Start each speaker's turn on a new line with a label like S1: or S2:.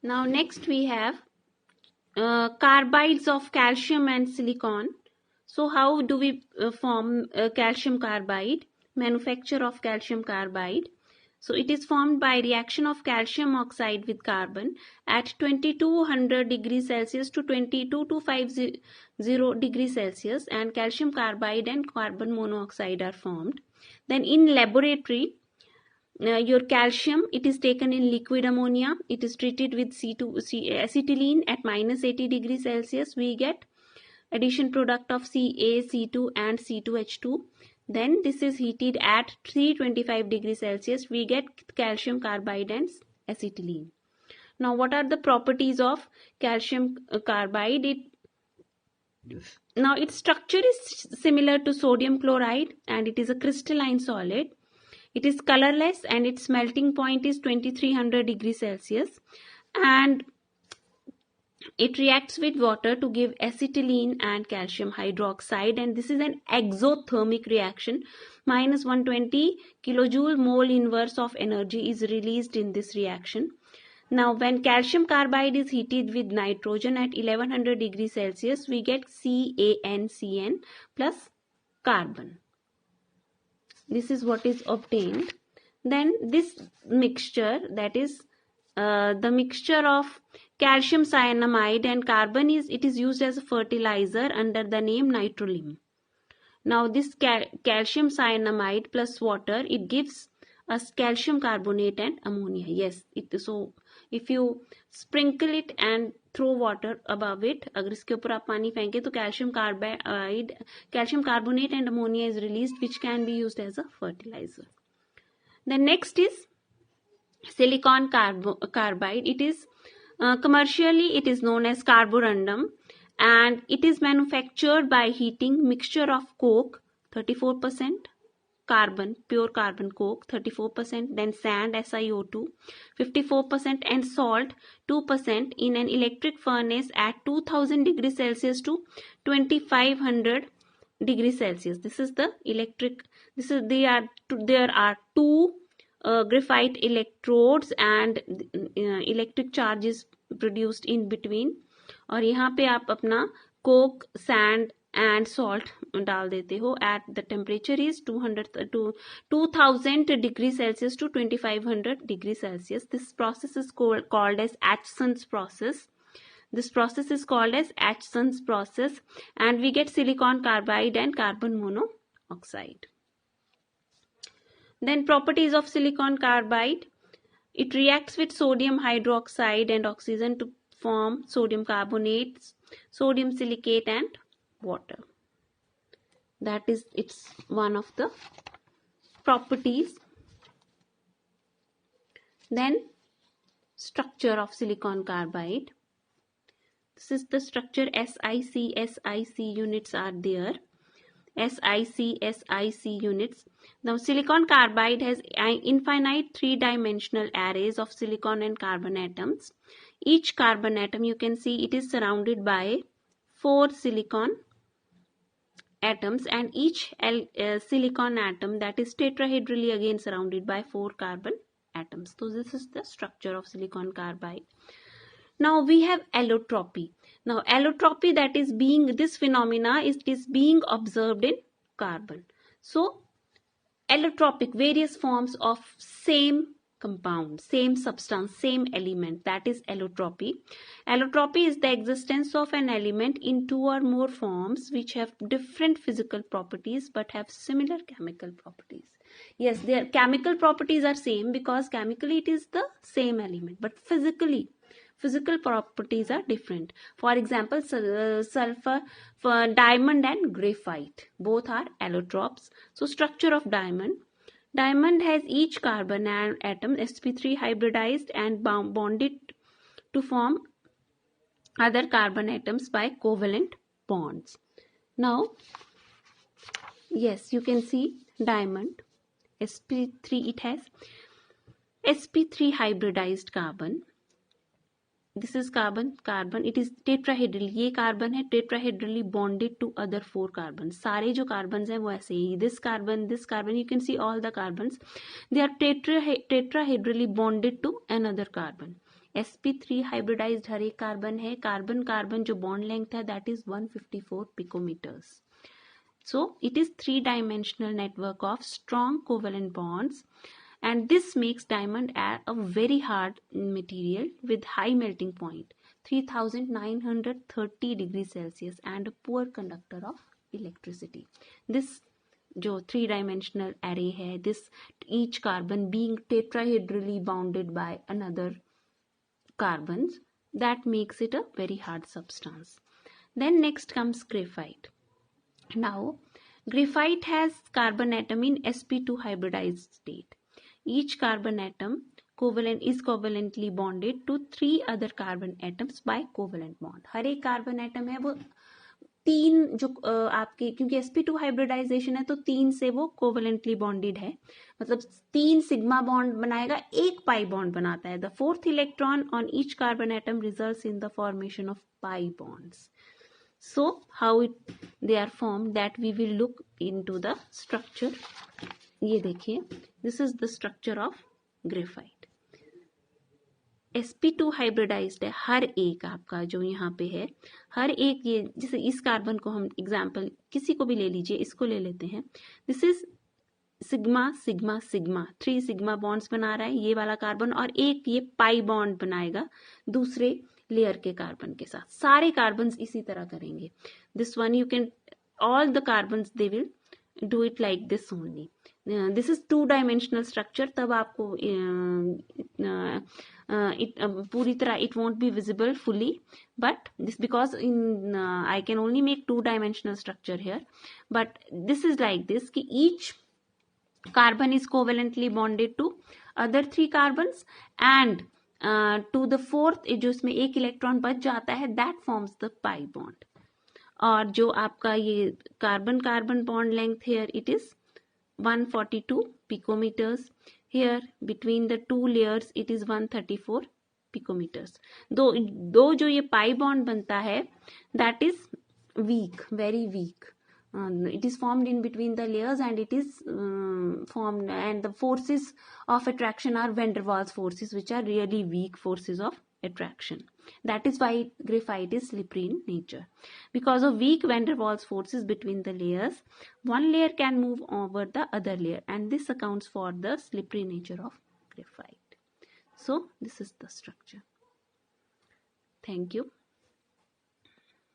S1: Now next we have carbides of calcium and silicon. So how do we form calcium carbide? Manufacture of calcium carbide. So it is formed by reaction of calcium oxide with carbon at 2200 degrees Celsius to 22250 degrees Celsius, and calcium carbide and carbon monoxide are formed. Then in laboratory, your calcium, it is taken in liquid ammonia, it is treated with acetylene at minus 80 degrees Celsius. We get addition product of Ca, C2 and C2H2. Then this is heated at 325 degrees Celsius. We get calcium carbide and acetylene. Now what are the properties of calcium carbide? Now its structure is similar to sodium chloride and it is a crystalline solid. It is colorless and its melting point is 2300 degrees Celsius, and it reacts with water to give acetylene and calcium hydroxide, and this is an exothermic reaction. Minus 120 kilojoule mole inverse of energy is released in this reaction. Now when calcium carbide is heated with nitrogen at 1100 degrees Celsius, we get CaNCN plus carbon. This is what is obtained. Then this mixture, that is the mixture of calcium cyanamide and carbon, it is used as a fertilizer under the name Nitrolim. Now this calcium cyanamide plus water, it gives us calcium carbonate and ammonia. Yes, so if you sprinkle it and throw water above it, अगर इसके ऊपर आप पानी फेंके तो calcium carbonate and ammonia is released, which can be used as a fertilizer. The next is silicon carbide. It is commercially it is known as carborundum, and it is manufactured by heating mixture of coke 34%, carbon, pure carbon coke 34%, then sand SiO2 54%, and salt 2% in an electric furnace at 2000 degrees Celsius to 2500 degrees Celsius. This is the electric. There are two graphite electrodes and electric charge is produced in between, और यहाँ पे आप अपना coke, sand and salt डाल देते हो at the temperature is 2000 degrees Celsius to 2500 degrees Celsius. This process is called as Acheson's process. This process is called as Acheson's process, and we get silicon carbide and carbon monoxide. Then properties of silicon carbide. It reacts with sodium hydroxide and oxygen to form sodium carbonates, sodium silicate and water. That is it's one of the properties. Then structure of silicon carbide. This is the structure. SiC units are there. SiC units. Now silicon carbide has infinite three-dimensional arrays of silicon and carbon atoms. Each carbon atom, you can see, it is surrounded by 4 silicon atoms, and each silicon atom, that is tetrahedrally again surrounded by 4 carbon atoms. So this is the structure of silicon carbide. Now we have allotropy. Now allotropy, that is this phenomena is being observed in carbon. So allotropic, various forms of same compound, same substance, same element, that is allotropy. Allotropy is the existence of an element in 2 or more forms which have different physical properties but have similar chemical properties. Yes, their chemical properties are same because chemically it is the same element, but physical properties are different. For example, sulfur, for diamond and graphite, both are allotropes. So structure of diamond. Diamond has each carbon atom sp3 hybridized and bonded to form other carbon atoms by covalent bonds. Now, yes, you can see diamond sp3, it has sp3 hybridized carbon. This is carbon, it is tetrahedral. ये carbon है tetrahedrally bonded to other 4 carbons. सारे जो carbons हैं वो ऐसे ही. This carbon, you can see all the carbons. They are tetrahedrally bonded to another carbon. sp3 hybridised हर एक carbon है, कार्बन कार्बन जो बॉन्ड लेंथ है that is 154 picometres. So it is three-dimensional network of strong covalent bonds, and this makes diamond a very hard material with high melting point 3930 degrees Celsius and a poor conductor of electricity. This जो three dimensional array है, this each carbon being tetrahedrally bounded by another carbons, that makes it a very hard substance. Then next comes graphite. Now, graphite has carbon atom in sp2 hybridized state. Each carbon atom is covalently bonded to 3 other carbon atoms by covalent bond. हर एक carbon atom है वो तीन जो आपके, क्योंकि sp2 hybridisation है तो 3 से वो कोवलेंटली बॉन्डेड है, मतलब 3 सिग्मा बॉन्ड बनाएगा, एक पाई बॉन्ड बनाता है. The fourth electron on each carbon atom results in the formation of pi bonds. So how they are formed, that we will look into the structure. ये देखिए, this is the structure of graphite. sp2 hybridized है हर एक आपका जो यहाँ पे है, हर एक, ये जैसे इस कार्बन को हम एग्जाम्पल किसी को भी ले लीजिए, इसको ले लेते हैं. This is sigma sigma sigma, 3 sigma bonds बना रहा है ये वाला कार्बन, और एक ये पाई बॉन्ड बनाएगा दूसरे लेयर के कार्बन के साथ. सारे कार्बन इसी तरह करेंगे. This one you can, all the carbon they will do it like this only. This is two dimensional structure. तब आपको पूरी तरह it won't be visible fully, but this because in I can only make two dimensional structure here. But this is like this कि each carbon is covalently bonded to other 3 carbons and to the fourth, जो इसमें एक electron बच जाता है, that forms the pi bond. और जो आपका ये carbon carbon bond length here it is 142 picometers. Here between the 2 layers it is 134 picometers. दो जो ये पाई बॉन्ड बनता है that is weak, very weak. It is formed in between the layers and it is formed, and the forces of attraction are van der Waals forces, which are really weak forces of attraction. That is why graphite is slippery in nature. Because of weak van der Waals forces between the layers, one layer can move over the other layer, and this accounts for the slippery nature of graphite. So this is the structure. Thank you.